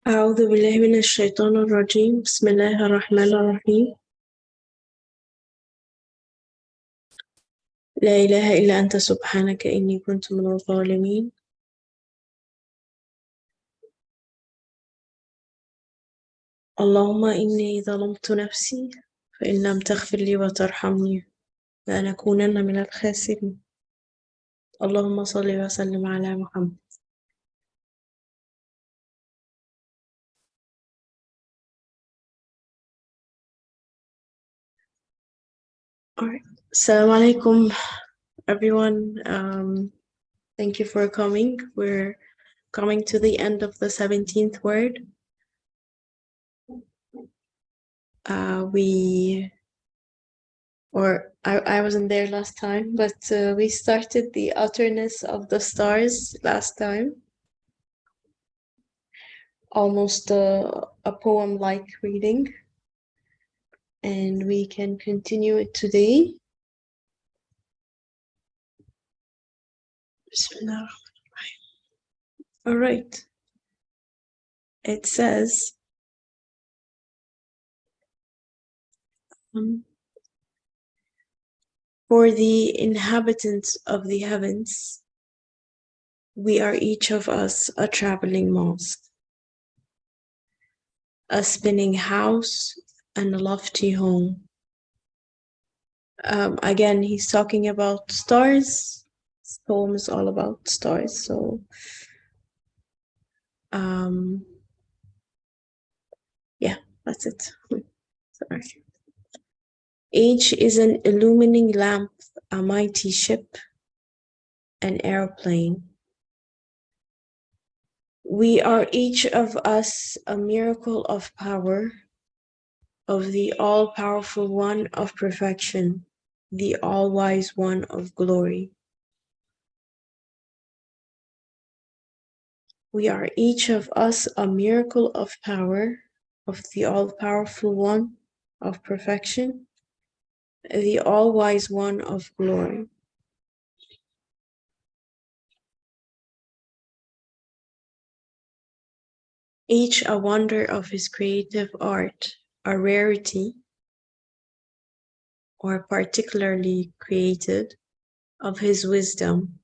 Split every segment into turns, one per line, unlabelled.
أعوذ بالله من الشيطان الرجيم. بسم الله الرحمن الرحيم. لا إله إلا أنت سبحانك إني كنت من الظالمين. اللهم إني ظلمت نفسي فإن لم تغفر لي وترحمني لأكونن من الخاسرين. اللهم صل وسلم على محمد. All right. Assalamu alaikum, everyone. Thank you for coming. We're coming to the end of the 17th word. I wasn't there last time, but we started the otherness of the stars last time. Almost a poem-like reading. And we can continue it today. Bismillah. All right. It says, for the inhabitants of the heavens, we are each of us a traveling mosque, a spinning house, and a lofty home. Again, he's talking about stars. This poem is all about stars. So, yeah, that's it. Sorry. Each is an illumining lamp, a mighty ship, an airplane. We are each of us a miracle of power, of the all-powerful one of perfection, the all-wise one of glory. We are each of us a miracle of power, of the all-powerful one of perfection, the all-wise one of glory. Each a wonder of his creative art, a rarity, or particularly created, of his wisdom,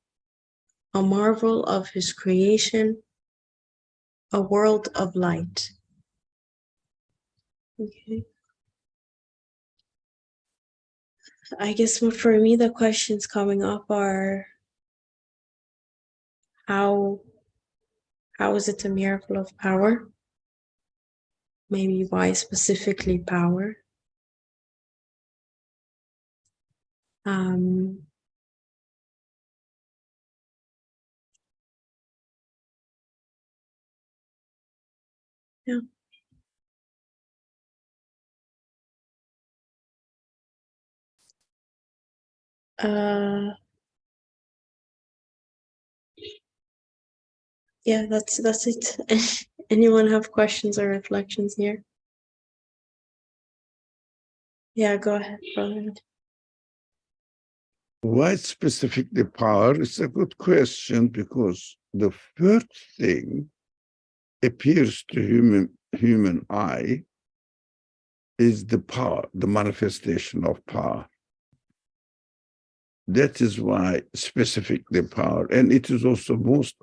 a marvel of his creation, a world of light. Okay. I guess for me, the questions coming up are, how is it a miracle of power? Maybe why specifically power? Yeah. Yeah, that's it. Anyone have questions or reflections here? Yeah, go ahead, brother.
Why specifically power? It's a good question, because the first thing appears to human eye is the power, the manifestation of power. That is why specifically power, and it is also most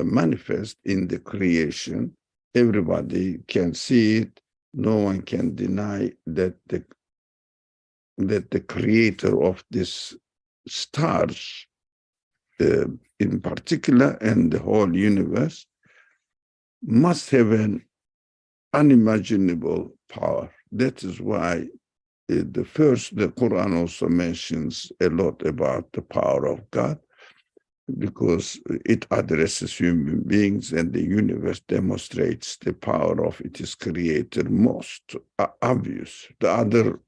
manifest in the creation. Everybody can see it. No one can deny that the creator of this stars, in particular, and the whole universe, must have an unimaginable power. That is why the Quran also mentions a lot about the power of God, because it addresses human beings, and the universe demonstrates the power of its creator most obvious. The other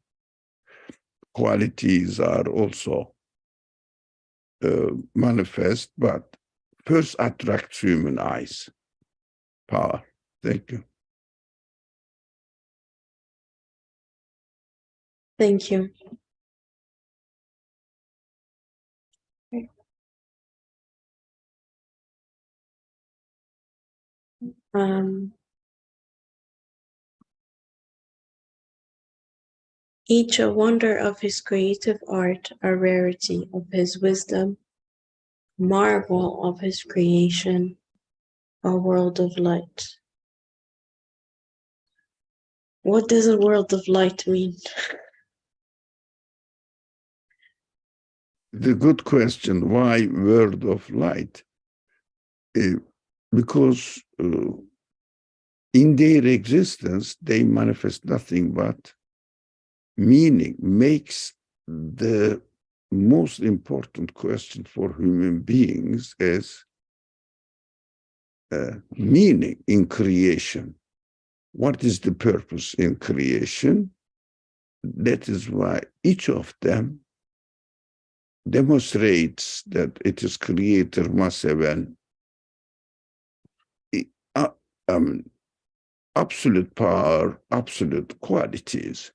qualities are also manifest, but first attracts human eyes. Power. Thank you.
Thank you. each a wonder of his creative art, a rarity of his wisdom, marvel of his creation, a world of light. What does a world of light mean?
The good question, why world of light? Because in their existence, they manifest nothing but meaning. Makes the most important question for human beings is meaning in creation. What is the purpose in creation? That is why each of them demonstrates that its creator must have an absolute power, absolute qualities.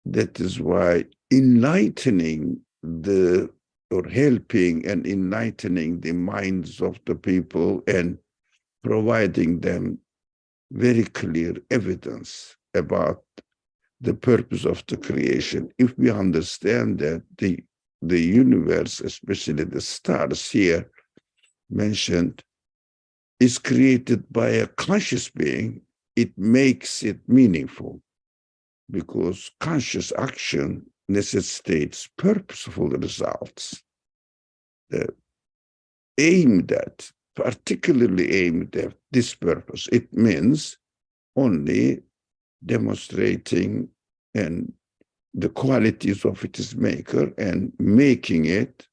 That is why enlightening or helping and enlightening the minds of the people and providing them very clear evidence about the purpose of the creation. If we understand that the universe, especially the stars here mentioned, is created by a conscious being, it makes it meaningful, because conscious action necessitates purposeful results particularly aimed at this purpose. It means only demonstrating and the qualities of its maker and making it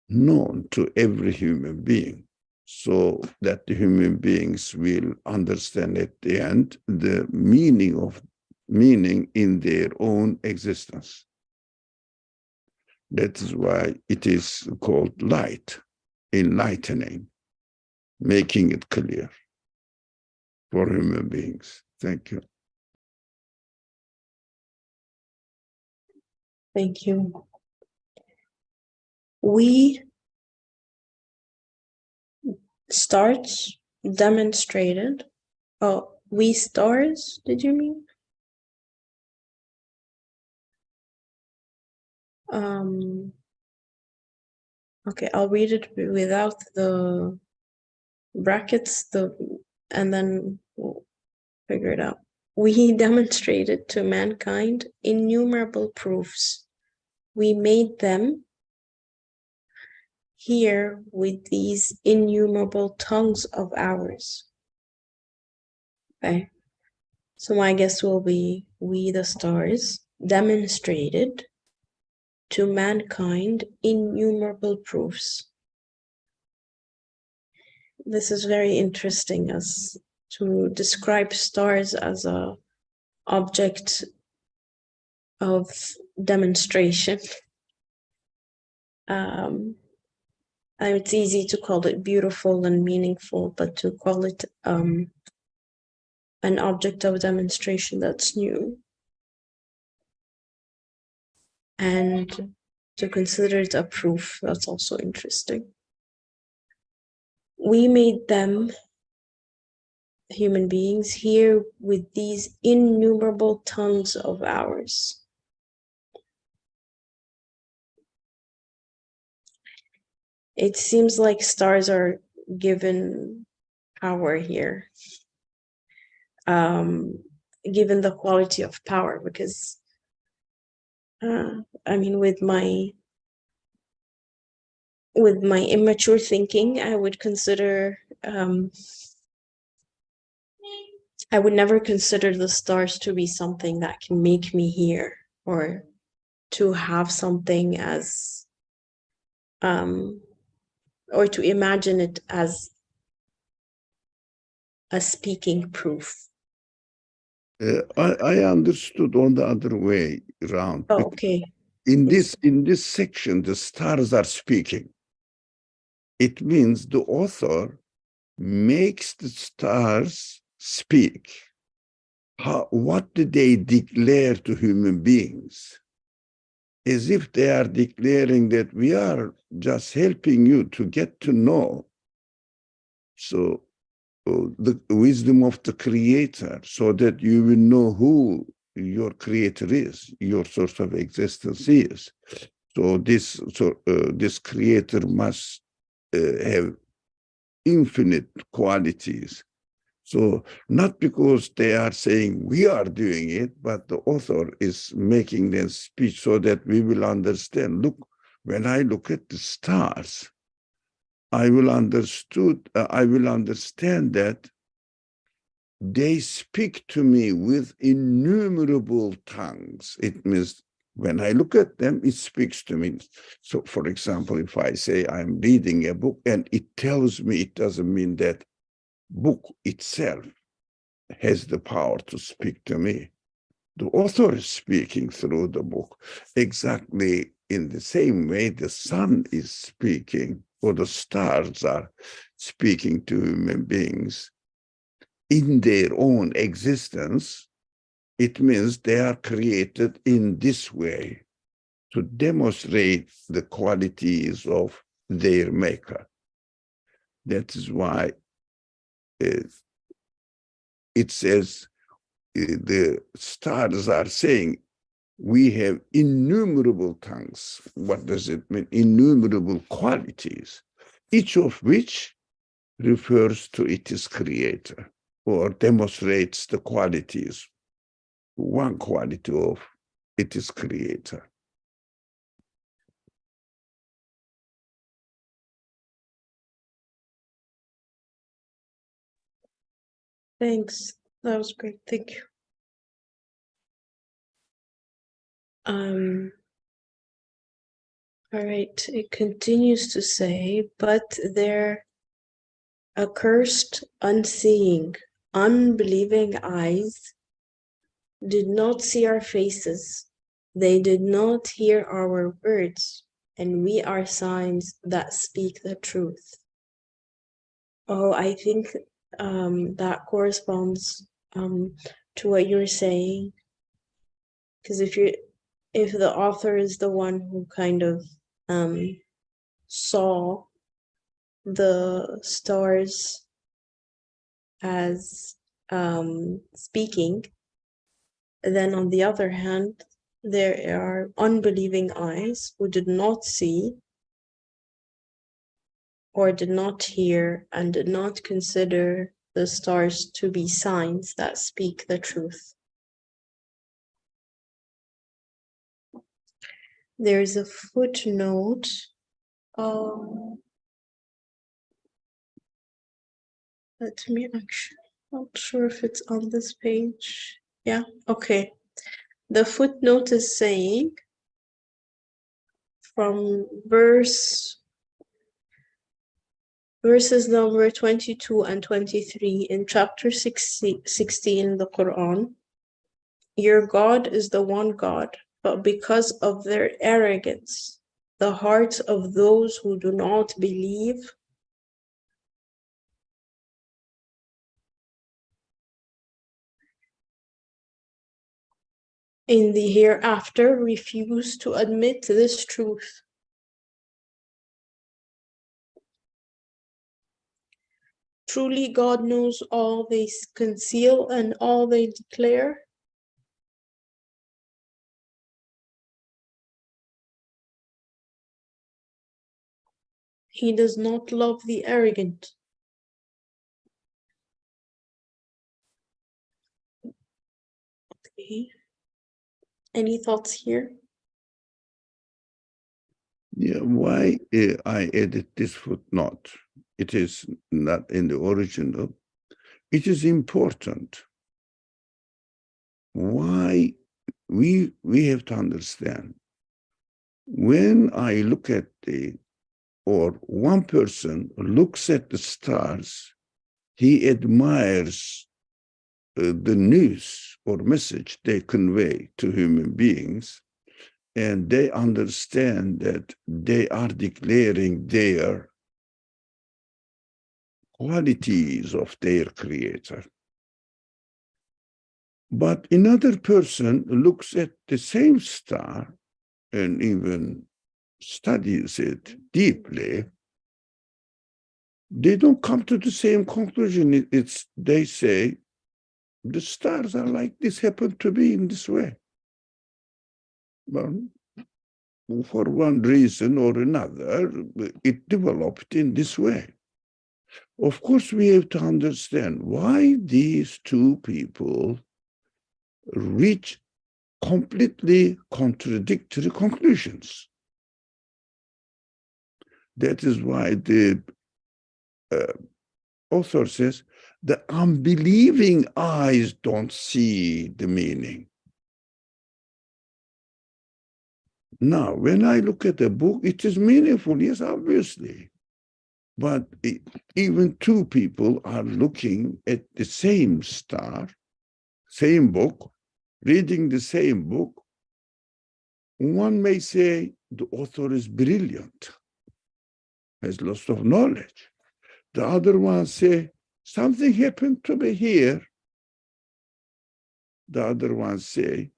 known to every human being, so that the human beings will understand at the end the meaning in their own existence. That is why it is called light, enlightening, making it clear for human beings. Thank you.
Thank you. We stars demonstrated. Oh, we stars, did you mean? Okay, I'll read it without the brackets, and then we'll figure it out. We demonstrated to mankind innumerable proofs. We made them hear with these innumerable tongues of ours. Okay, so my guess will be we the stars demonstrated to mankind innumerable proofs. This is very interesting as to describe stars as a object of demonstration. It's easy to call it beautiful and meaningful, but to call it an object of demonstration, that's new. And to consider it a proof, that's also interesting. We made them, human beings, hear with these innumerable tongues of ours. It seems like stars are given power here, given the quality of power, because I mean, with my immature thinking, I would consider I would never consider the stars to be something that can make me hear, or to have something as or to imagine it as a speaking proof.
I understood on the other way around.
Oh, okay.
In this section, the stars are speaking. It means the author makes the stars speak. What do they declare to human beings? As if they are declaring that we are just helping you to get to know. So the wisdom of the creator, so that you will know who your creator is, your source of existence is. So this creator must have infinite qualities. So not because they are saying we are doing it, but the author is making them speech so that we will understand. Look, when I look at the stars, I will understand that they speak to me with innumerable tongues. It means when I look at them, it speaks to me. So, for example, if I say I'm reading a book and it tells me, it doesn't mean that book itself has the power to speak to me. The author is speaking through the book. Exactly in the same way the sun is speaking, or the stars are speaking to human beings in their own existence. It means they are created in this way to demonstrate the qualities of their maker. That is why it says the stars are saying, we have innumerable tongues. What does it mean? Innumerable qualities, each of which refers to its creator or demonstrates the qualities, one quality of its creator.
Thanks. That was great. Thank you. All right. It continues to say, but their accursed, unseeing, unbelieving eyes did not see our faces. They did not hear our words, and we are signs that speak the truth. Oh, I think that corresponds to what you're saying. Because if the author is the one who kind of saw the stars as speaking, then on the other hand, there are unbelieving eyes who did not see or did not hear and did not consider the stars to be signs that speak the truth. There's a footnote. Let me actually, not sure if it's on this page. Yeah, okay. The footnote is saying from verses number 22 and 23 in chapter 16 in the Quran, your God is the one God, but because of their arrogance, the hearts of those who do not believe in the hereafter refuse to admit this truth. Truly, God knows all they conceal and all they declare. He does not love the arrogant. Okay. Any thoughts here?
Yeah, why I added this footnote? It is not in the original. It is important. Why we have to understand. When I look at or one person looks at the stars, he admires the news or message they convey to human beings, and they understand that they are declaring their qualities of their creator. But another person looks at the same star and even studies it deeply. They don't come to the same conclusion. They say, the stars are like this, happen to be in this way. Well, for one reason or another, it developed in this way. Of course, we have to understand why these two people reach completely contradictory conclusions. That is why the author says, the unbelieving eyes don't see the meaning. Now, when I look at the book, it is meaningful, yes, obviously. But even two people are looking at the same star, same book, reading the same book. One may say the author is brilliant, has lots of knowledge. The other one say, something happened to me here. The other one say,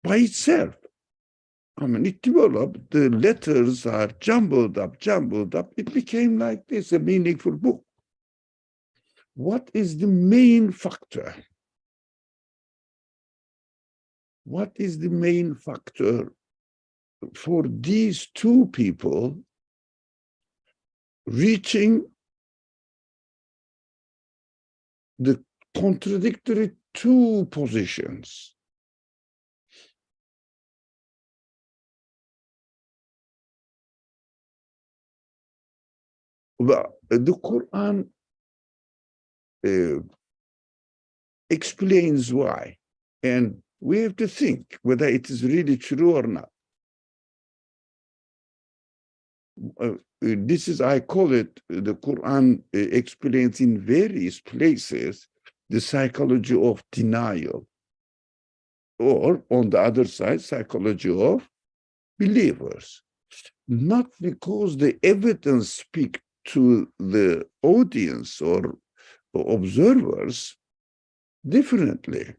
by itself. I mean, it developed, the letters are jumbled up. It became like this, a meaningful book. What is the main factor? What is the main factor for these two people reaching the contradictory two positions? Well, the Quran explains why, and we have to think whether it is really true or not. This is, I call it, the Quran explains in various places the psychology of denial, or on the other side, psychology of believers. Not because the evidence speaks to the audience or observers differently,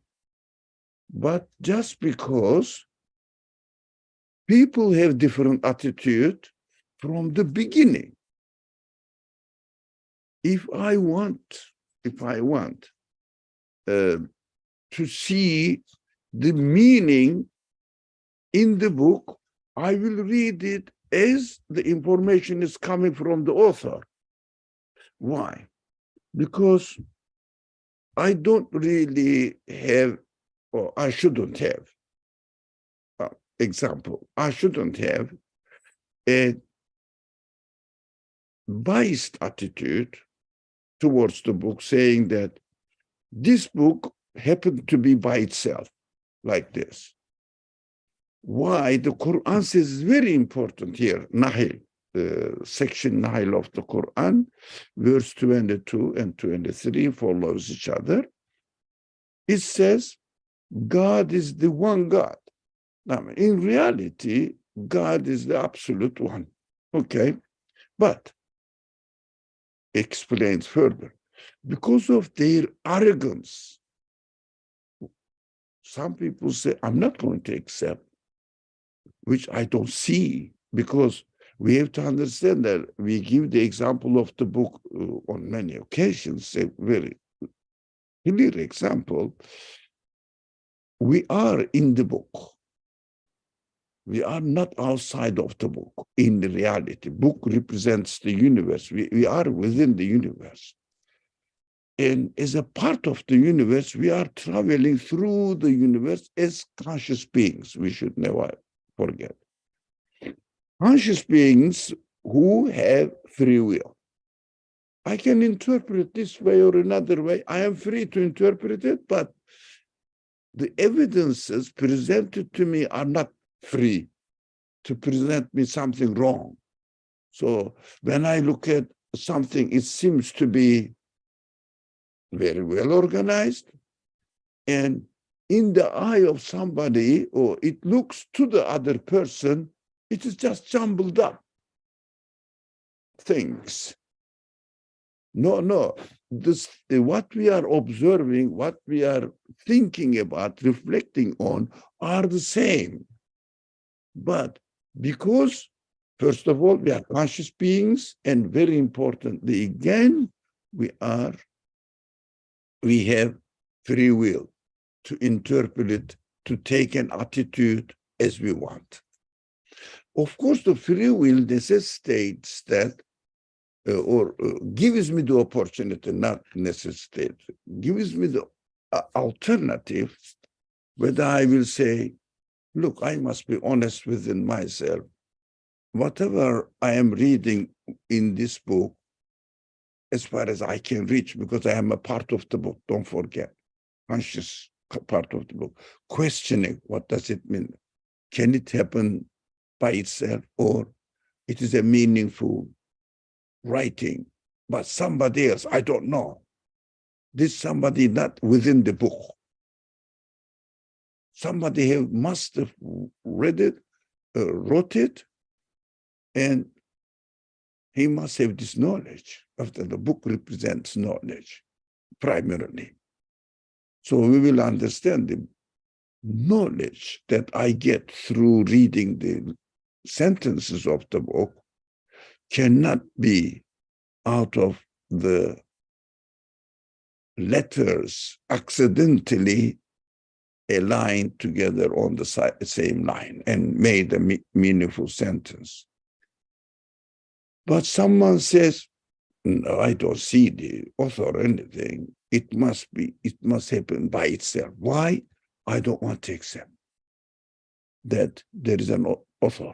but just because people have different attitude from the beginning. If I want to see the meaning in the book, I will read it as the information is coming from the author. Why? Because I don't really have, or I shouldn't have, example, I shouldn't have a biased attitude towards the book, saying that this book happened to be by itself, like this. Why? The Quran says is very important here, Nahl, section Nahl of the Quran, verse 22 and 23 follows each other. It says, God is the one God. Now, in reality, God is the absolute one. Okay, but explains further, because of their arrogance, some people say, I'm not going to accept, which I don't see, because we have to understand that we give the example of the book on many occasions, a very clear example. We are in the book. We are not outside of the book in the reality. Book represents the universe. We are within the universe. And as a part of the universe, we are traveling through the universe as conscious beings. We should never forget. Conscious beings who have free will. I can interpret this way or another way. I am free to interpret it, but the evidences presented to me are not free to present me something wrong. So when I look at something, it seems to be very well organized, and in the eye of somebody, or it looks to the other person, it is just jumbled up things. No. What we are observing, what we are thinking about, reflecting on, are the same. But because, first of all, we are conscious beings, and very importantly, again, we have free will to interpret, to take an attitude as we want. Of course, the free will necessitates that, or gives me the opportunity, not necessitates, gives me the alternative, whether I will say, look, I must be honest within myself. Whatever I am reading in this book, as far as I can reach, because I am a part of the book, don't forget, conscious part of the book, questioning, what does it mean? Can it happen by itself, or it is a meaningful writing, but somebody else, I don't know. This somebody not within the book. Somebody must have read it, wrote it, and he must have this knowledge. After the book represents knowledge, primarily. So we will understand the knowledge that I get through reading the sentences of the book cannot be out of the letters accidentally aligned together on the same line and made a meaningful sentence. But someone says, no, I don't see the author or anything. It must happen by itself. Why? I don't want to accept that there is an author.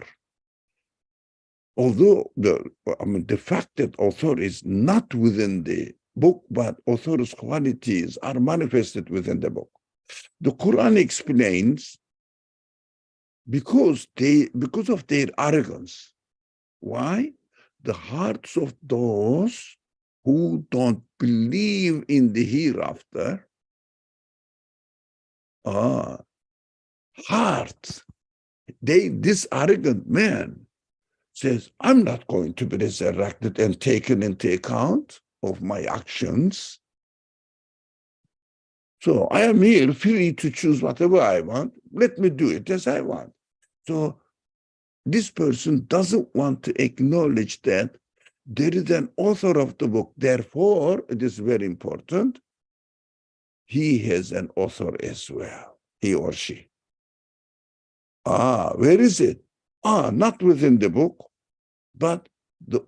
Although the fact that author is not within the book, but author's qualities are manifested within the book. The Quran explains because of their arrogance. Why? The hearts of those who don't believe in the hereafter are hearts. This arrogant man says, I'm not going to be resurrected and taken into account of my actions. So I am here free to choose whatever I want. Let me do it as I want. So this person doesn't want to acknowledge that there is an author of the book. Therefore, it is very important. He has an author as well, he or she. Where is it? Not within the book, but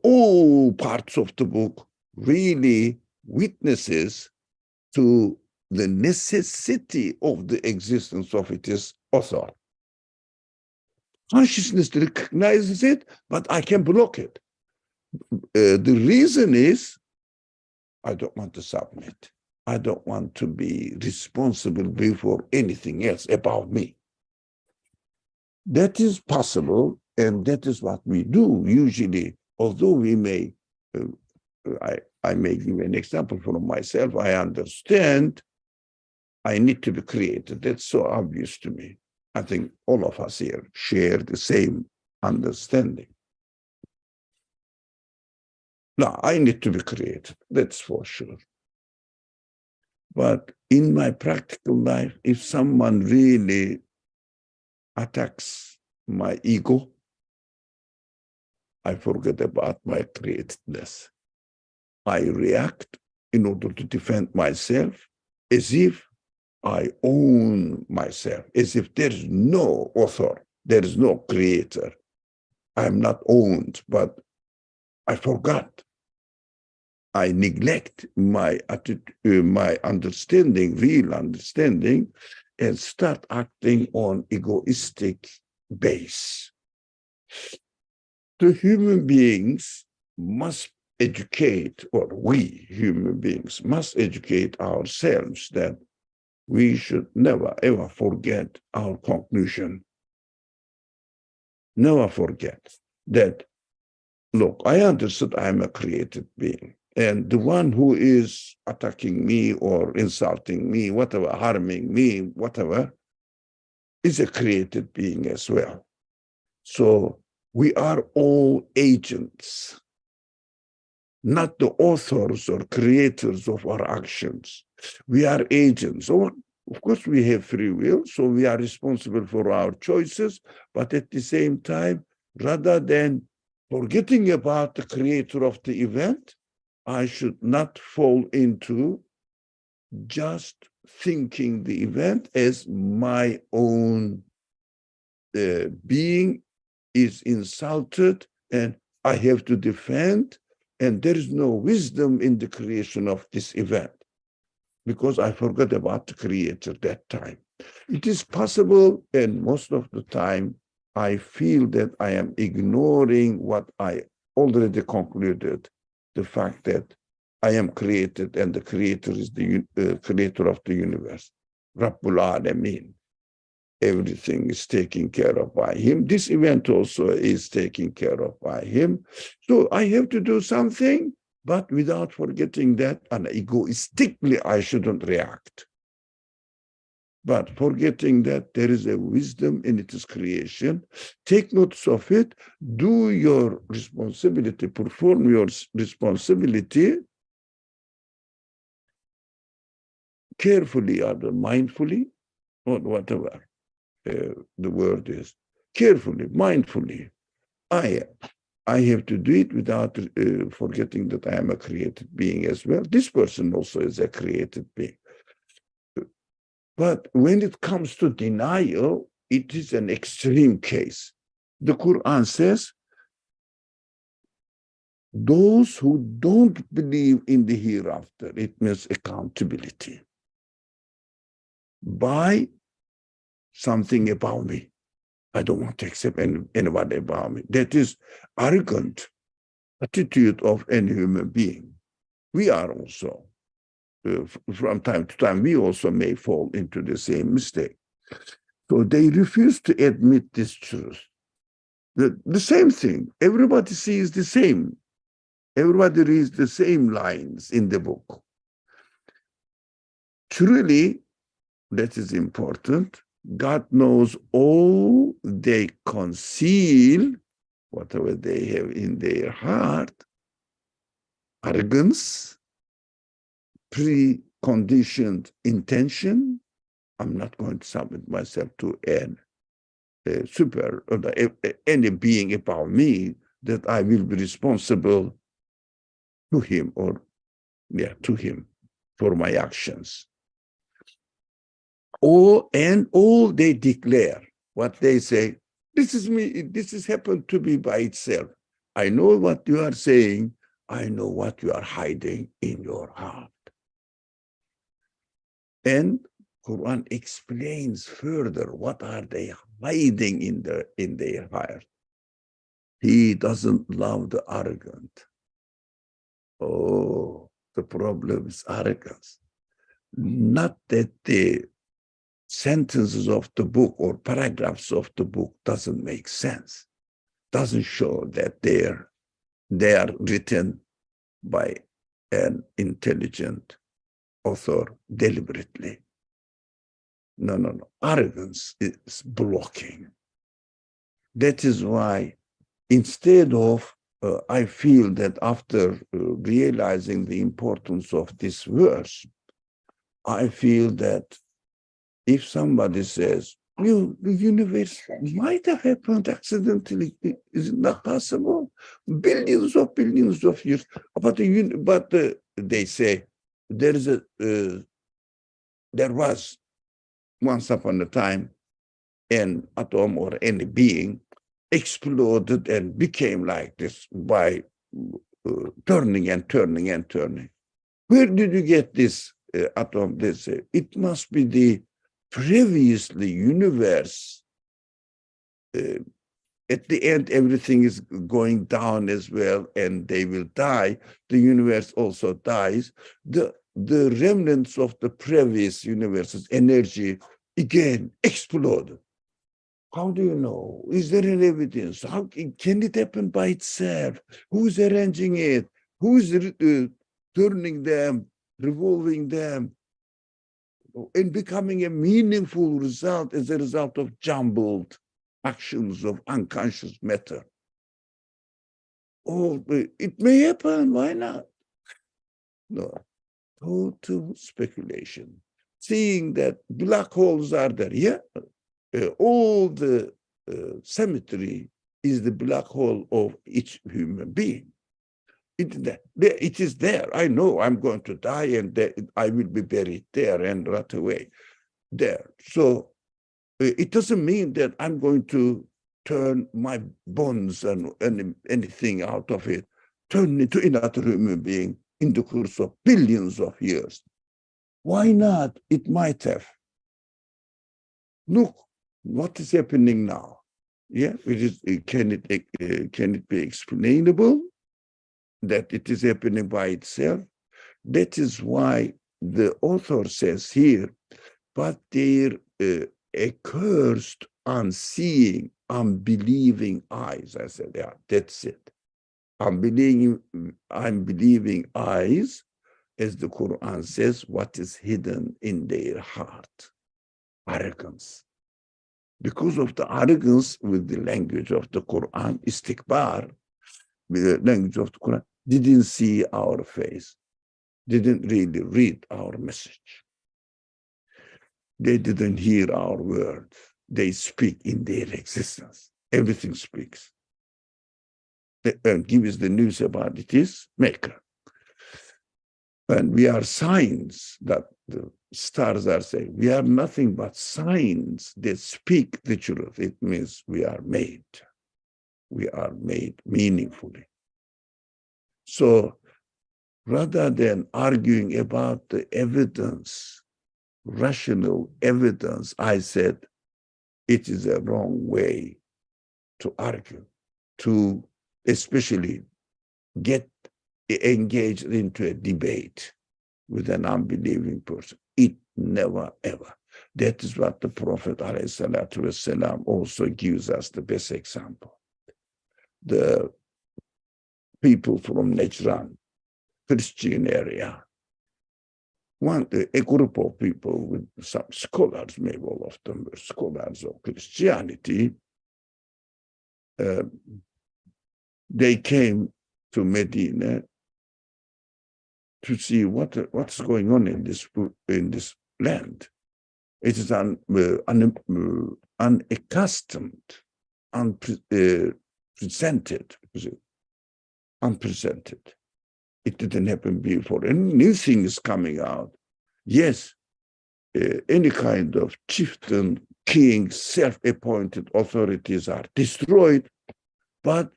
all parts of the book really witnesses to the necessity of the existence of its author. Consciousness recognizes it, but I can block it. The reason is I don't want to submit. I don't want to be responsible before anything else about me. That is possible, and that is what we do usually. Although we may, I may give an example from myself. I understand I need to be created. That's so obvious to me. I think all of us here share the same understanding. No, I need to be created. That's for sure. But in my practical life, if someone really attacks my ego, I forget about my createdness. I react in order to defend myself as if I own myself, as if there is no author, there is no creator. I'm not owned, but I forgot. I neglect my understanding, real understanding, and start acting on egoistic base. The human beings must educate, or we human beings must educate ourselves that we should never, ever forget our conclusion. Never forget that, look, I understood I'm a created being. And the one who is attacking me or insulting me, whatever, harming me, whatever, is a created being as well. So we are all agents, not the authors or creators of our actions. We are agents. So of course, we have free will, so we are responsible for our choices, but at the same time, rather than forgetting about the creator of the event, I should not fall into just thinking the event as my own being is insulted and I have to defend, and there is no wisdom in the creation of this event because I forgot about the creator that time. It is possible, and most of the time, I feel that I am ignoring what I already concluded, the fact that I am created and the creator is the creator of the universe, Rabbul Alameen. Everything is taken care of by him. This event also is taken care of by him. So I have to do something, but without forgetting that, and egoistically, I shouldn't react. But forgetting that there is a wisdom in its creation, take notice of it, do your responsibility, perform your responsibility carefully or mindfully, or whatever the word is, carefully, mindfully. I have to do it without forgetting that I am a created being as well. This person also is a created being. But when it comes to denial, it is an extreme case. The Quran says, those who don't believe in the hereafter, it means accountability, by something about me. I don't want to accept anybody about me. That is arrogant attitude of any human being. We are also, from time to time, we also may fall into the same mistake. So they refuse to admit this truth. The same thing. Everybody sees the same. Everybody reads the same lines in the book. Truly, that is important. God knows all they conceal, whatever they have in their heart, arrogance, preconditioned intention. I'm not going to submit myself to any being above me, that I will be responsible to him to him for my actions. All they declare, what they say, this is me, this has happened to me by itself. I know what you are saying. I know what you are hiding in your heart. And Quran explains further what are they hiding in their heart. He doesn't love the arrogant. Oh, the problem is arrogance. Not that the sentences of the book or paragraphs of the book doesn't make sense, doesn't show that they are written by an intelligent author deliberately. No. Arrogance is blocking. That is why instead of, I feel that after realizing the importance of this verse, I feel that if somebody says, the universe might have happened accidentally, is it not possible? Billions of years. But they say there was once upon a time an atom or any being exploded and became like this by turning and turning and turning. Where did you get this atom? They say it must be the previously universe. At the end, everything is going down as well, and they will die. The universe also dies. The remnants of the previous universe's energy again exploded. How do you know? Is there any evidence? How can it happen by itself? Who's arranging it? Who's turning them, revolving them, and becoming a meaningful result as a result of jumbled actions of unconscious matter? Oh, it may happen. Why not? No, total speculation. Seeing that black holes are there, yeah, all the symmetry is the black hole of each human being. It is there. I know I'm going to die and I will be buried there and right away there. So it doesn't mean that I'm going to turn my bones and anything out of it, turn into another human being in the course of billions of years. Why not? It might have. Look, what is happening now? Yeah, can it be explainable that it is happening by itself? That is why the author says here, but their accursed, unseeing, unbelieving eyes. I said, yeah, that's it. Unbelieving eyes, as the Quran says, what is hidden in their heart. Arrogance. Because of the arrogance with the language of the Quran, istikbar, with the language of the Quran, didn't see our face, didn't really read our message. They didn't hear our words. They speak in their existence. Everything speaks. And give us the news about it is maker. And we are signs that the stars are saying. We are nothing but signs that speak the truth. It means we are made. We are made meaningfully. So rather than arguing about the evidence, rational evidence, I said it is a wrong way to argue, to especially get engaged into a debate with an unbelieving person. It never, ever. That is what the Prophet ﷺ also gives us the best example. The people from Najran, Christian area, a group of people with some scholars, maybe all of them were scholars of Christianity, they came to Medina to see what's going on in this land. It is unaccustomed, unpresented. It didn't happen before. And new thing is coming out. Yes, any kind of chieftain, king, self-appointed authorities are destroyed, but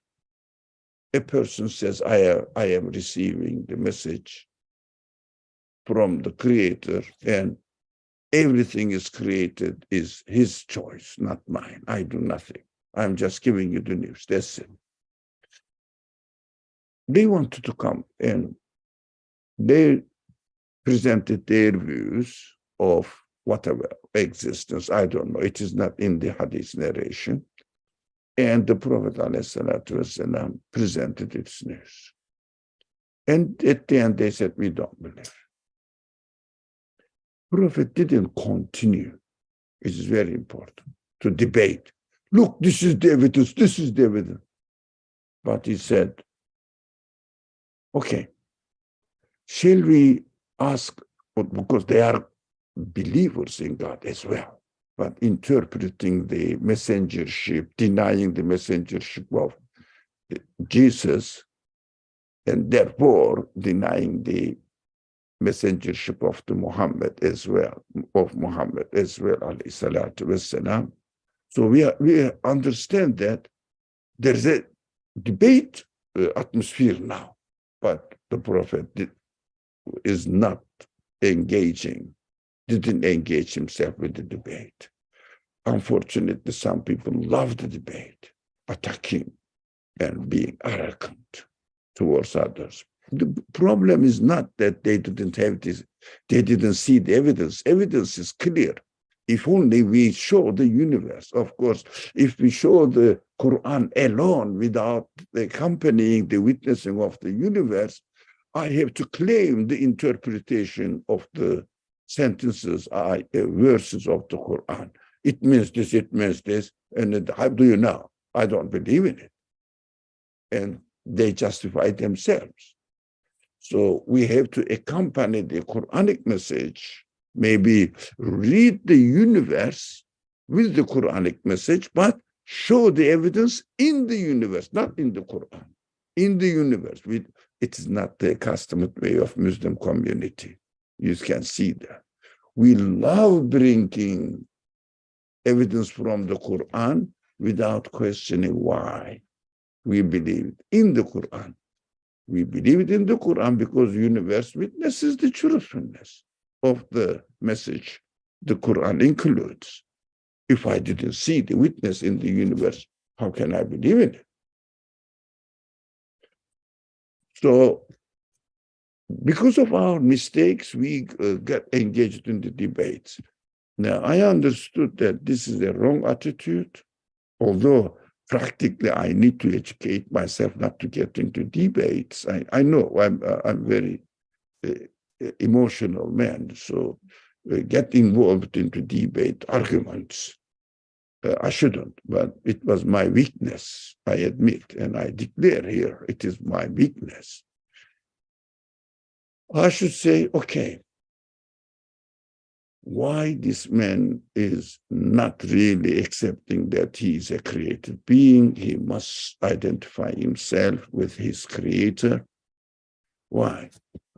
a person says, I am receiving the message from the Creator, and everything is created is his choice, not mine. I do nothing. I'm just giving you the news. That's it. They wanted to come and they presented their views of whatever existence. I don't know. It is not in the Hadith narration. And the Prophet ﷺ presented its news. And at the end, they said, we don't believe. Prophet didn't continue. It is very important to debate. Look, this is the evidence, this is the evidence. But he said, okay, shall we ask, because they are believers in God as well, but interpreting the messengership, denying the messengership of Jesus, and therefore denying the messengership of the Muhammad as well, alayhi salatu wassalam. So we understand that there's a debate atmosphere now, but the Prophet is not engaging, didn't engage himself with the debate. Unfortunately, some people love the debate, attacking and being arrogant towards others. The problem is not that they didn't have this, they didn't see the evidence. Evidence is clear. If only we show the universe. Of course, if we show the Quran alone without accompanying the witnessing of the universe, I have to claim the interpretation of the sentences, verses of the Quran. It means this, it means this. And how do you know? I don't believe in it. And they justify themselves. So we have to accompany the Quranic message, maybe read the universe with the Quranic message, but show the evidence in the universe, not in the Quran, in the universe, with It is not the accustomed way of Muslim community. You can see that. We love bringing evidence from the Quran without questioning why. We believe in the Quran. We believe it in the Quran because the universe witnesses the truthfulness of the message the Quran includes. If I didn't see the witness in the universe, how can I believe in it? So, because of our mistakes, we get engaged in the debates. Now, I understood that this is a wrong attitude, although practically I need to educate myself not to get into debates. I know I'm very emotional man, so get involved into debate arguments. I shouldn't, but it was my weakness, I admit, and I declare here, it is my weakness. I should say, okay, why this man is not really accepting that he is a created being, he must identify himself with his creator. Why?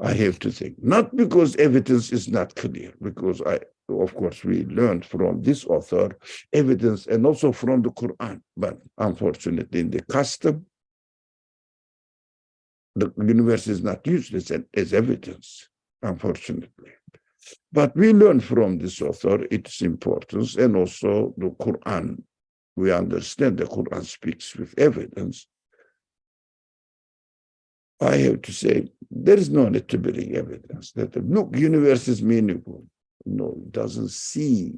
I have to think, not because evidence is not clear, because of course, we learned from this author evidence and also from the Quran, but unfortunately in the custom, the universe is not used as evidence, unfortunately. But we learn from this author its importance, and also the Quran. We understand the Quran speaks with evidence. I have to say, there is no need to bring evidence that the universe is meaningful. No, it doesn't see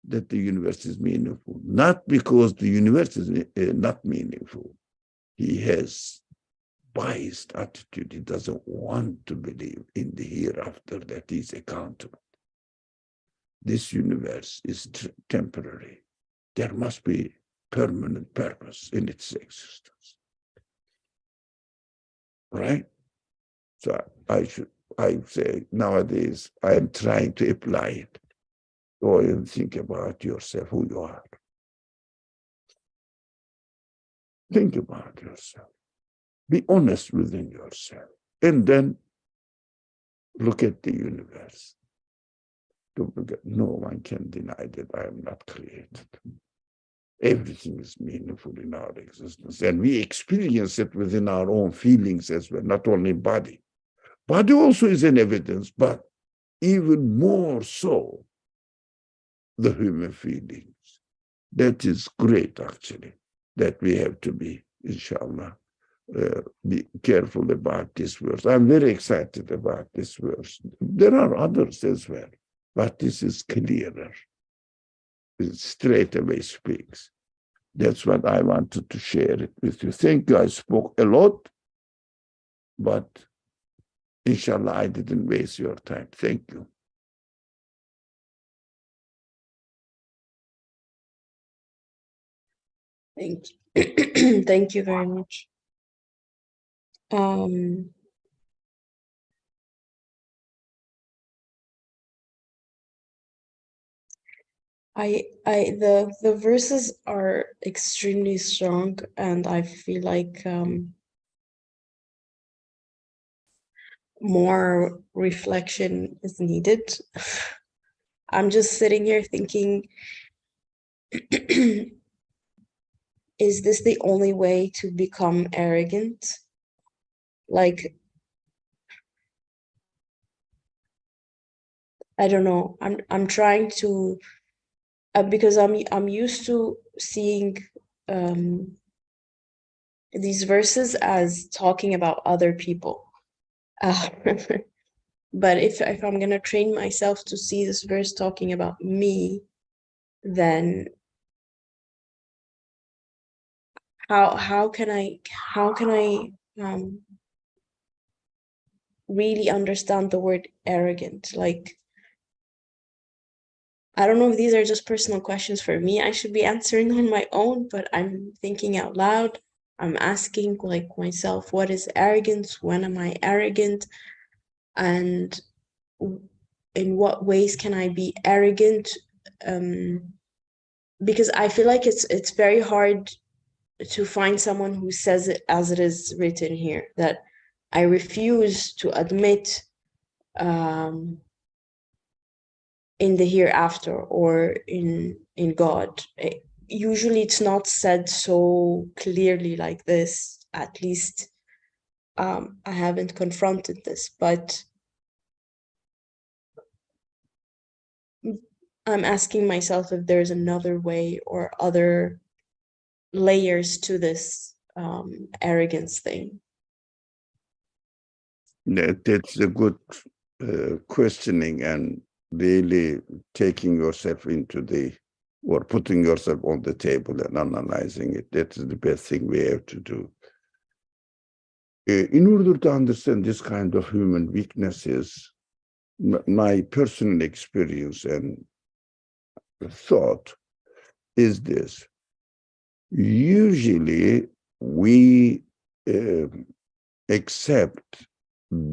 that the universe is meaningful. Not because the universe is not meaningful. He has biased attitude. He doesn't want to believe in the hereafter, that he is accountable. This universe is temporary. There must be permanent purpose in its existence. Right? So I say nowadays, I am trying to apply it. Go and think about yourself, who you are. Think about yourself. Be honest within yourself. And then look at the universe. Don't forget, no one can deny that I am not created. Everything is meaningful in our existence. And we experience it within our own feelings as well, not only body. Body also is an evidence, but even more so, the human feelings. That is great, actually, that we have to be, inshallah, be careful about this verse. I'm very excited about this verse. There are others as well, but this is clearer. It straight away speaks. That's what I wanted to share it with you. Thank you. I spoke a lot, but inshallah, I didn't waste your time. Thank you.
Thank you. Thank you very much. The verses are extremely strong, and I feel like more reflection is needed. I'm just sitting here thinking, is this the only way to become arrogant? Like, I don't know. I'm trying to because I'm used to seeing these verses as talking about other people. But if I'm gonna train myself to see this verse talking about me, then how can I really understand the word arrogant? Like, I don't know if these are just personal questions for me I should be answering on my own, but I'm thinking out loud. I'm asking like myself, what is arrogance? When am I arrogant? And in what ways can I be arrogant? Because I feel like it's very hard to find someone who says it as it is written here, that I refuse to admit in the hereafter or in God. Usually it's not said so clearly like this, at least I haven't confronted this, but I'm asking myself if there's another way or other layers to this arrogance thing.
That's a good questioning, and really taking yourself into the, or putting yourself on the table and analyzing it. That is the best thing we have to do. In order to understand this kind of human weaknesses, my personal experience and thought is this. Usually we accept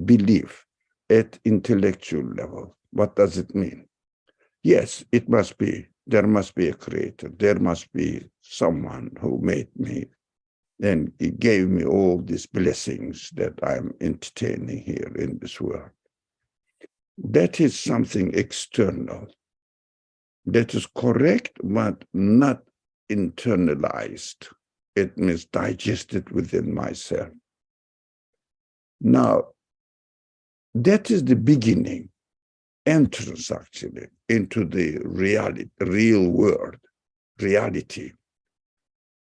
belief at intellectual level. What does it mean? Yes, it must be, there must be a creator. There must be someone who made me and he gave me all these blessings that I'm entertaining here in this world. That is something external. That is correct, but not internalized. It means digested within myself. Now, that is the beginning, entrance actually, into the reality, real world, reality.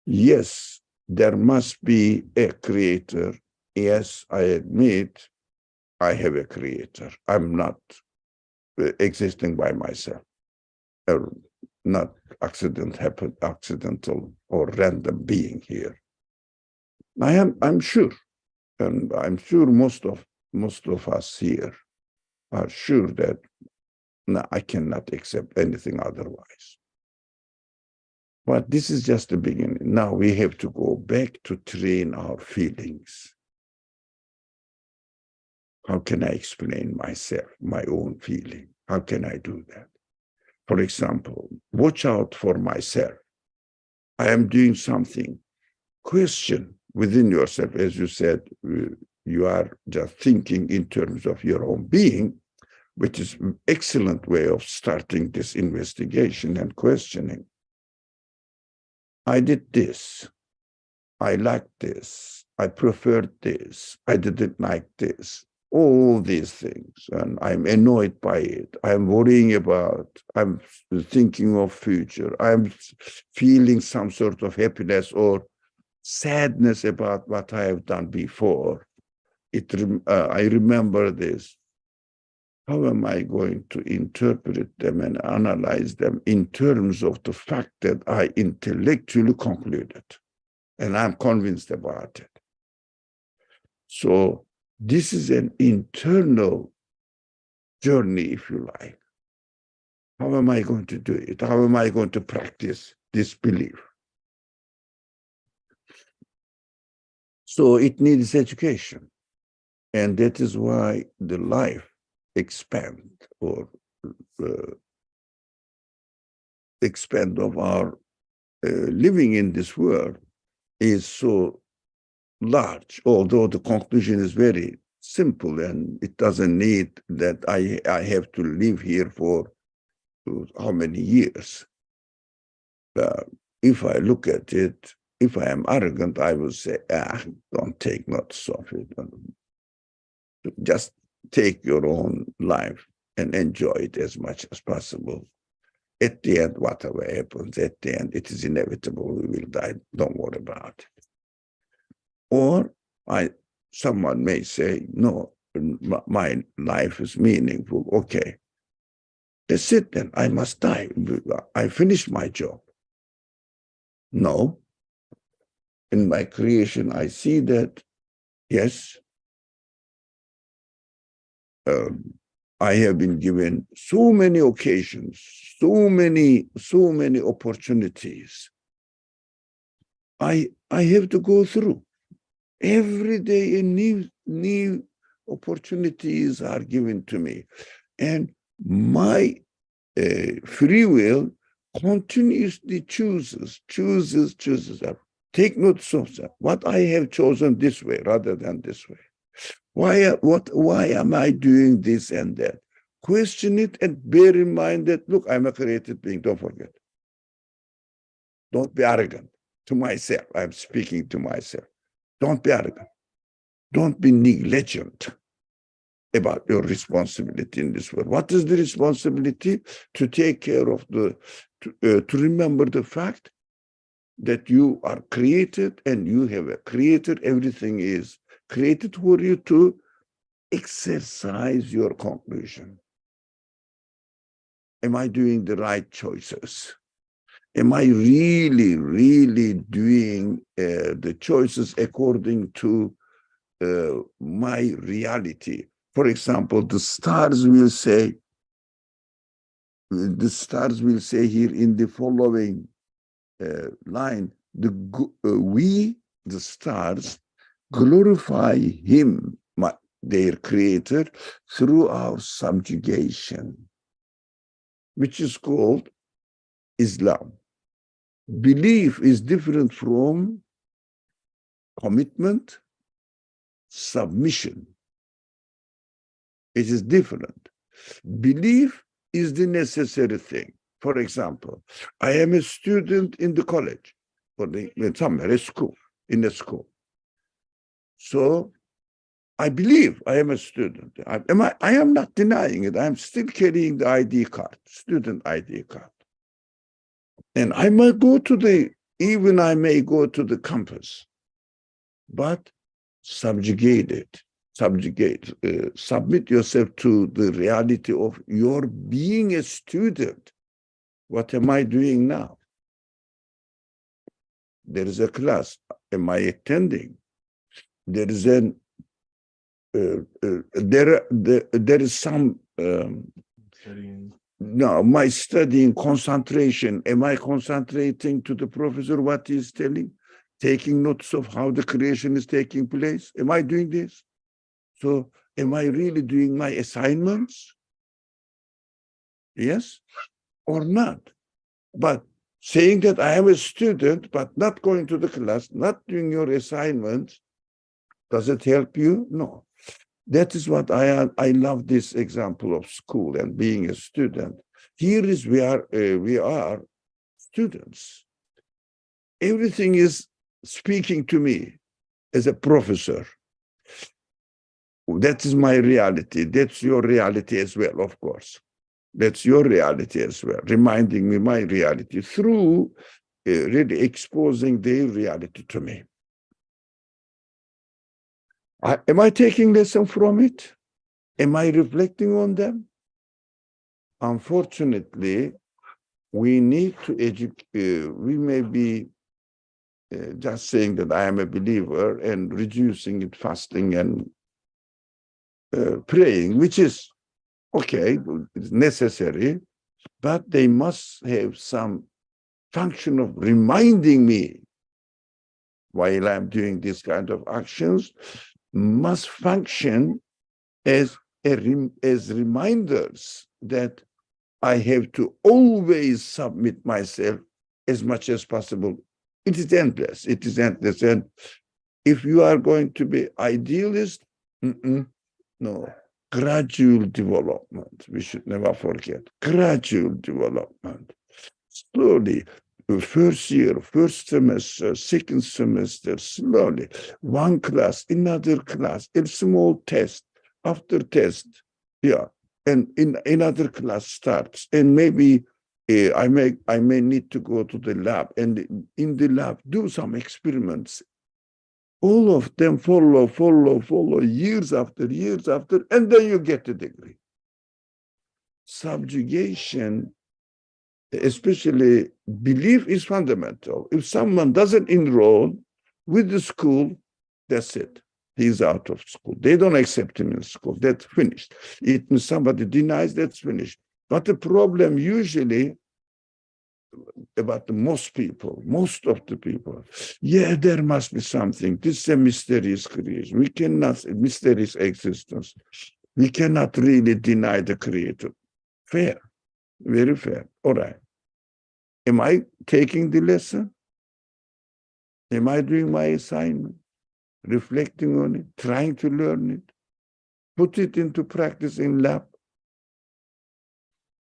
Yes, there must be a creator. Yes, I admit I have a creator. I'm not existing by myself. Not accidental or random being here. I'm sure, and I'm sure most of us here are sure that no, I cannot accept anything otherwise. But this is just the beginning. Now we have to go back to train our feelings. How can I explain myself, my own feeling? How can I do that? For example, watch out for myself. I am doing something. Question within yourself, as you said, you are just thinking in terms of your own being, which is an excellent way of starting this investigation and questioning. I did this. I liked this. I preferred this. I didn't like this. All these things. And I'm annoyed by it. I'm worrying about, I'm thinking of future. I'm feeling some sort of happiness or sadness about what I have done before. I remember this. How am I going to interpret them and analyze them in terms of the fact that I intellectually concluded and I'm convinced about it? So this is an internal journey, if you like. How am I going to do it? How am I going to practice this belief? So it needs education. And that is why the life expand of our living in this world is so large, although the conclusion is very simple and it doesn't need that I have to live here for how many years. If I look at it, if I am arrogant, I will say, don't take notice of it. Just take your own life and enjoy it as much as possible. At the end, whatever happens, at the end, it is inevitable. We will die. Don't worry about it. Or someone may say, no, my life is meaningful. Okay, that's it then. I must die. I finished my job. No. In my creation, I see that, yes, I have been given so many occasions, so many opportunities. I have to go through. Every day a new opportunities are given to me. And my free will continuously chooses. Take notes of that. What I have chosen this way rather than this way. Why am I doing this and that? Question it and bear in mind that, look, I'm a created being. Don't forget. Don't be arrogant to myself. I'm speaking to myself. Don't be arrogant. Don't be negligent about your responsibility in this world. What is the responsibility? To take care of to remember the fact that you are created and you have a creator. Everything is created for you to exercise your conclusion. Am I doing the right choices? Am I really, really doing the choices according to my reality? For example, the stars will say here in the following line, we, the stars, glorify him, their creator, through our subjugation, which is called Islam. Belief is different from commitment, submission. It is different. Belief is the necessary thing. For example, I am a student in the college, or somewhere, a school, in a school. So I believe I am a student. I am not denying it. I'm still carrying the ID card, student ID card. And I may go to I may go to the campus, but submit yourself to the reality of your being a student. What am I doing now? There is a class. Am I attending? There is there is some no, my studying concentration. Am I concentrating to the professor what he is telling? Taking notes of how the creation is taking place? Am I doing this? So am I really doing my assignments? Yes or not? But saying that I am a student, but not going to the class, not doing your assignments, does it help you? No. That is what I love this example of school and being a student. Here is we are students. Everything is speaking to me as a professor. That is my reality. That's your reality as well, of course. That's your reality as well, reminding me my reality through really exposing their reality to me. Am I taking lesson from it? Am I reflecting on them? Unfortunately, we need to educate. We may be just saying that I am a believer and reducing it, fasting and praying, which is okay, it's necessary, but they must have some function of reminding me while I'm doing this kind of actions, must function as reminders that I have to always submit myself as much as possible. It is endless. It is endless. And if you are going to be idealist, no. Gradual development. We should never forget. Gradual development. Slowly. First year, first semester, second semester, slowly. One class, another class, a small test, after test. Yeah. And in another class starts. And maybe I may need to go to the lab, and in the lab do some experiments. All of them follow years after, and then you get the degree. Subjugation, especially belief, is fundamental. If someone doesn't enroll with the school, that's it. He's out of school. They don't accept him in school. That's finished. If somebody denies, that's finished. But the problem usually about most of the people, yeah, there must be something. This is a mysterious creation. We cannot, mysterious existence. We cannot really deny the creator. Fair, very fair. All right. Am I taking the lesson? Am I doing my assignment? Reflecting on it, trying to learn it, put it into practice in lab?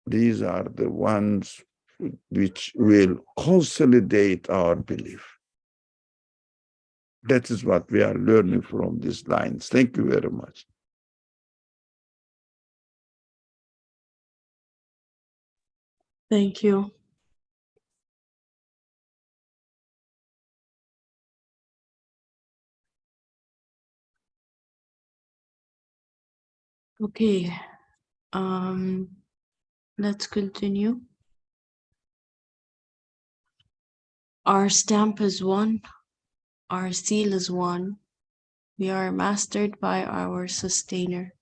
These are the ones which will consolidate our belief. That is what we are learning from these lines. Thank you very much.
Thank you. Okay, let's continue. Our stamp is one, our seal is one. We are mastered by our sustainer.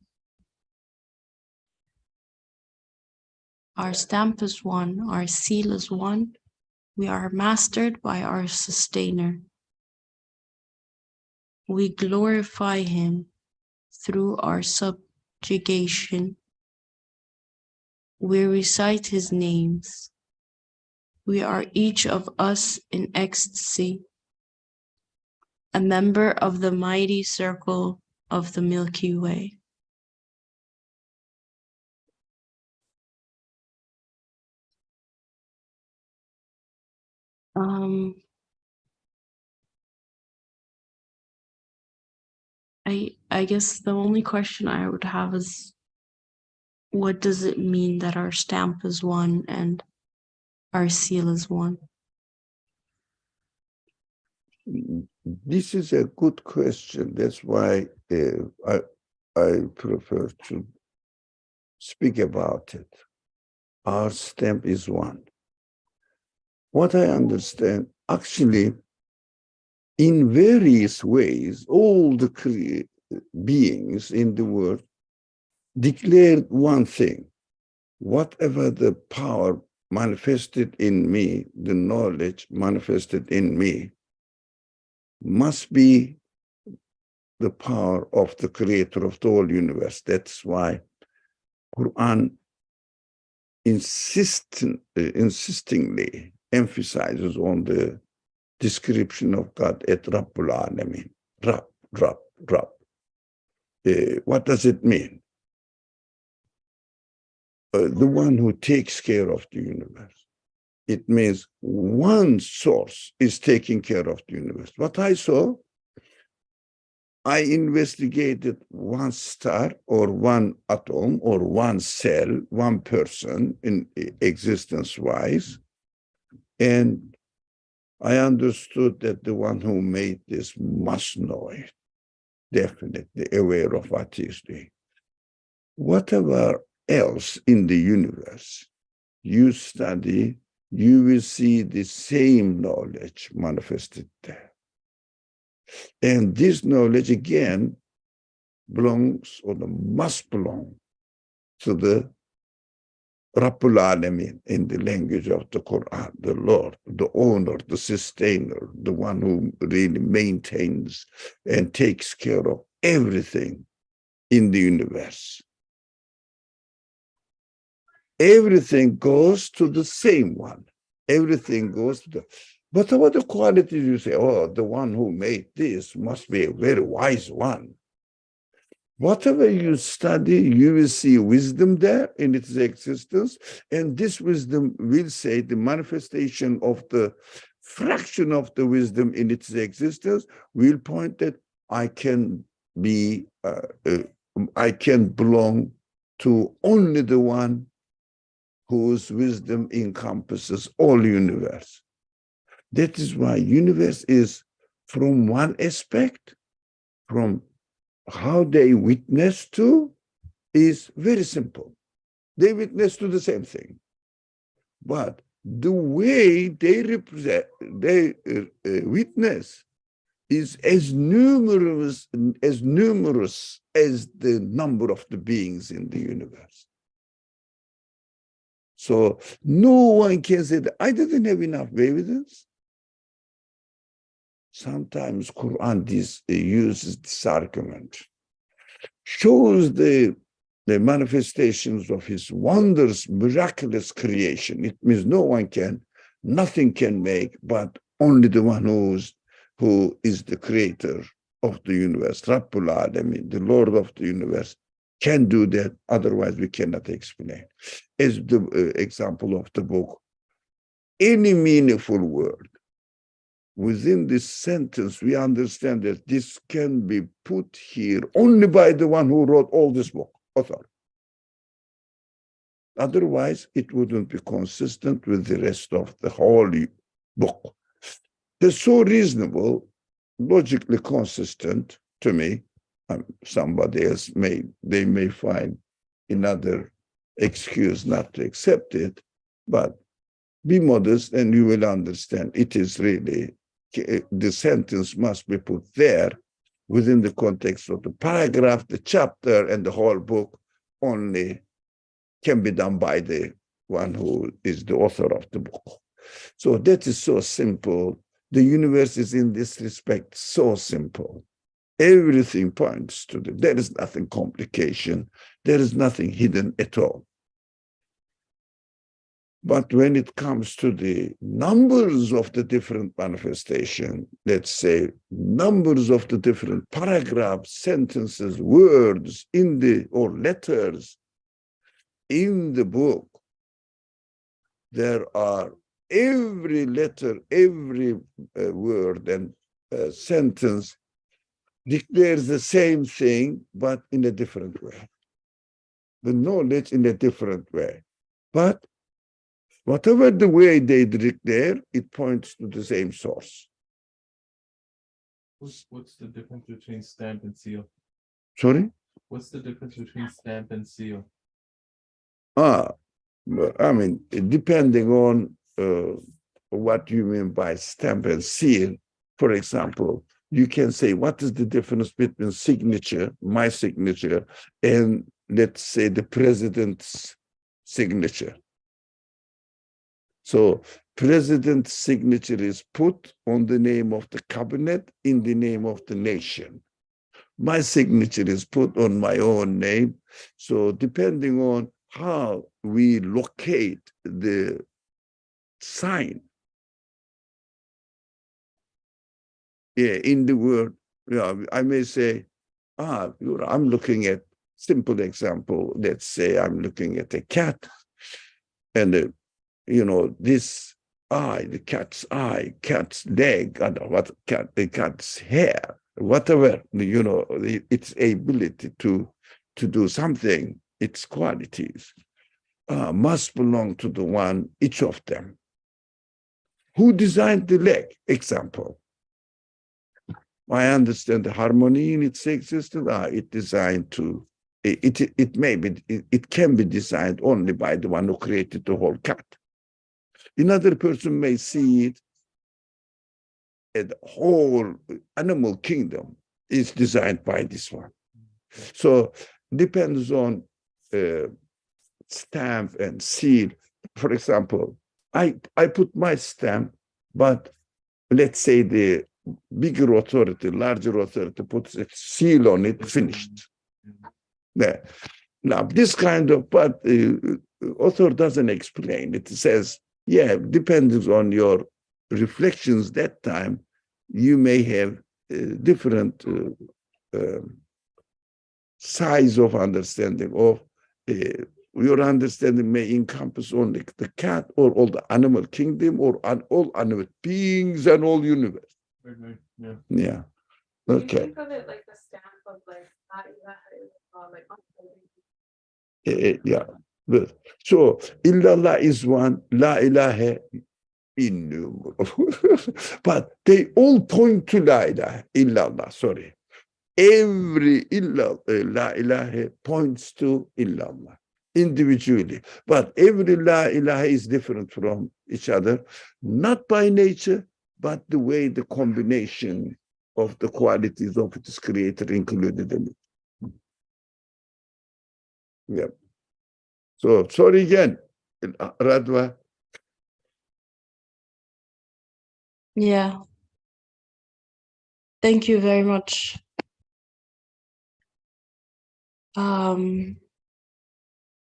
Our stamp is one, our seal is one. We are mastered by our sustainer. We glorify him through our subjugation. We recite his names. We are each of us in ecstasy, a member of the mighty circle of the Milky Way. I guess the only question I would have is, what does it mean that our stamp is one and our seal is one?
This is a good question. That's why I prefer to speak about it. Our stamp is one. What I understand, actually, in various ways, all the beings in the world declared one thing: whatever the power manifested in me, the knowledge manifested in me, must be the power of the creator of the whole universe. That's why Quran insistingly emphasizes on the description of God at Rabbul Alamin. Rab. What does it mean? The one who takes care of the universe. It means one source is taking care of the universe. What I saw, I investigated one star or one atom or one cell, one person in existence-wise, and I understood that the one who made this must know it, definitely aware of what he's doing. Whatever else in the universe you study, you will see the same knowledge manifested there. And this knowledge, again, belongs or must belong to the Rabbul Alamin in the language of the Quran, the Lord, the owner, the sustainer, the one who really maintains and takes care of everything in the universe. Everything goes to the same one. Everything goes to the... But what the qualities you say, oh, the one who made this must be a very wise one. Whatever you study, you will see wisdom there in its existence. And this wisdom will say the manifestation of the fraction of the wisdom in its existence will point that I can be, I can belong to only the one whose wisdom encompasses all universe. That is why universe is, from one aspect, from how they witness to, is very simple. They witness to the same thing. But the way they represent, they witness is as numerous as the number of the beings in the universe. So no one can say that I didn't have enough evidence. Sometimes Quran uses this argument, shows the manifestations of his wondrous, miraculous creation. It means nothing can make, but only the one who's who is the creator of the universe, Rabbul Alamin, the Lord of the universe, can do that. Otherwise, we cannot explain. As the example of the book, any meaningful word within this sentence, we understand that this can be put here only by the one who wrote all this book, author. Otherwise, it wouldn't be consistent with the rest of the whole book. They're so reasonable, logically consistent to me. Somebody else may find another excuse not to accept it, but be modest and you will understand it is really, the sentence must be put there within the context of the paragraph, the chapter, and the whole book only can be done by the one who is the author of the book. So that is so simple. The universe is in this respect so simple. Everything points to there is nothing complication. There is nothing hidden at all. But when it comes to the numbers of the different manifestation, let's say numbers of the different paragraphs, sentences, words or letters in the book, there are every letter, every word and sentence declares the same thing, but in a different way. The knowledge in a different way. But whatever the way they declare, it points to the same source.
What's the difference between stamp and seal?
Sorry?
What's the difference between stamp and seal?
I mean, depending on what you mean by stamp and seal, for example, you can say, what is the difference between signature, my signature, and let's say the president's signature? So president's signature is put on the name of the cabinet in the name of the nation. My signature is put on my own name. So depending on how we locate the sign in the word, I may say, I'm looking at, simple example, let's say I'm looking at a cat, and this eye, the cat's eye, cat's leg, I don't know what, the cat's hair, whatever, its ability to do something, its qualities must belong to the one, each of them. Who designed the leg? Example. I understand the harmony in its existence. It designed to. It can be designed only by the one who created the whole cat. Another person may see it. The whole animal kingdom is designed by this one. So depends on stamp and seal. For example, I put my stamp, but let's say the bigger authority, larger authority puts a seal on it, finished. There. Now, this kind of, but author doesn't explain. It says, depends on your reflections that time, you may have different size of understanding of your understanding may encompass only the cat or all the animal kingdom or all animal beings and all universe.
Yeah.
Yeah.
Do you
Okay.
think of it like the stamp of like
Yeah. Good. So illallah is one, la ilaha innumerable. But they all point to la ilaha illallah. Sorry. Every la ilaha points to illallah individually. But every la ilaha is different from each other, not by nature, but the way the combination of the qualities of its creator included in it. Yeah. So sorry again, Radwa.
Yeah. Thank you very much.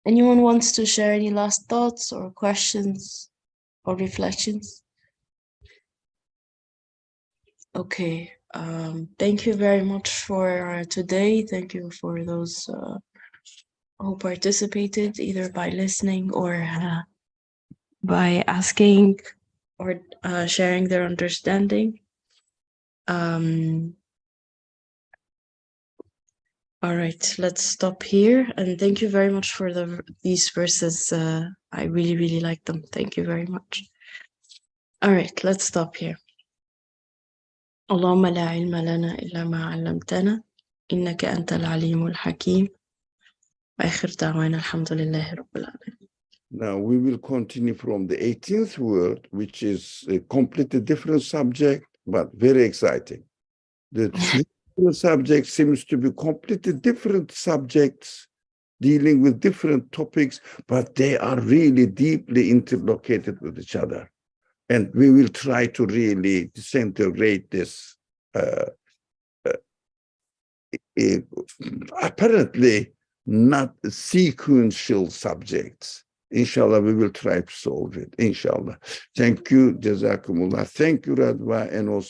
Anyone wants to share any last thoughts or questions or reflections? Okay. Thank you very much for today. Thank you for those who participated either by listening or by asking or sharing their understanding. All right, let's stop here. And thank you very much for these verses. I really, really like them. Thank you very much. All right, let's stop here. اللهم لا علم لنا إلا ما علمتنا إنك أنت العليم الحكيم. آخر دعوانا الحمد لله رب العالمين.
Now we will continue from the 18th word, which is a completely different subject, but very exciting. The three subjects seems to be completely different subjects dealing with different topics, but they are really deeply interlocated with each other. And we will try to really disintegrate this apparently not sequential subjects. Inshallah, we will try to solve it. Inshallah. Thank you, Jazakumullah. Thank you, Radwa, and also